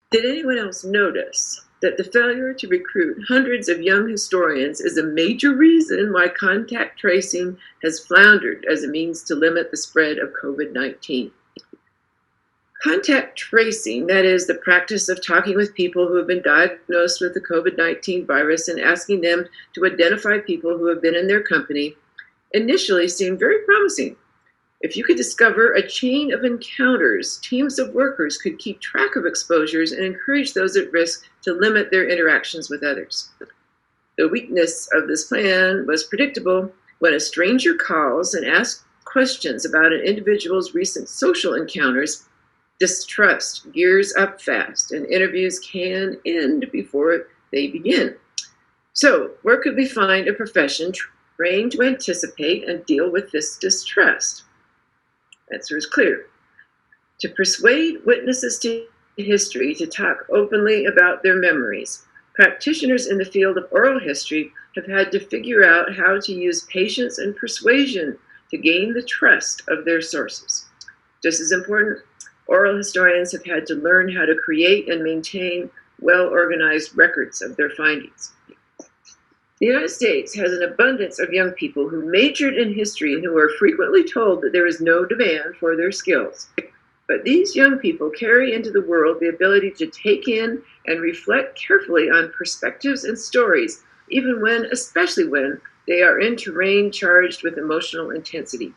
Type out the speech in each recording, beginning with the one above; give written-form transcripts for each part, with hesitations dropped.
Did anyone else notice that the failure to recruit hundreds of young historians is a major reason why contact tracing has floundered as a means to limit the spread of COVID-19? Contact tracing, that is, the practice of talking with people who have been diagnosed with the COVID-19 virus and asking them to identify people who have been in their company, initially seemed very promising. If you could discover a chain of encounters, teams of workers could keep track of exposures and encourage those at risk to limit their interactions with others. The weakness of this plan was predictable. When a stranger calls and asks questions about an individual's recent social encounters, distrust gears up fast, and interviews can end before they begin. So, where could we find a profession trained to anticipate and deal with this distrust? The answer is clear. To persuade witnesses to history to talk openly about their memories, practitioners in the field of oral history have had to figure out how to use patience and persuasion to gain the trust of their sources. Just as important, oral historians have had to learn how to create and maintain well-organized records of their findings. The United States has an abundance of young people who majored in history and who are frequently told that there is no demand for their skills. But these young people carry into the world the ability to take in and reflect carefully on perspectives and stories, especially when they are in terrain charged with emotional intensity.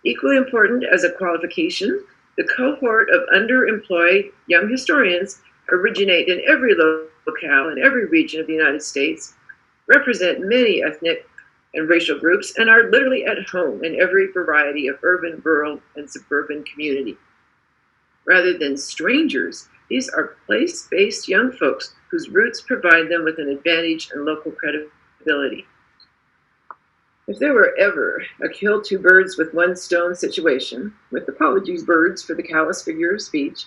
Equally important as a qualification, the cohort of underemployed young historians originate in every locale in every region of the United States, represent many ethnic and racial groups, and are literally at home in every variety of urban, rural, and suburban community. Rather than strangers, these are place-based young folks whose roots provide them with an advantage and local credibility. If there were ever a kill two birds with one stone situation, with apologies birds for the callous figure of speech,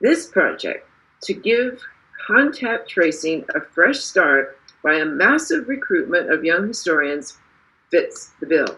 this project to give contact tracing a fresh start by a massive recruitment of young historians fits the bill.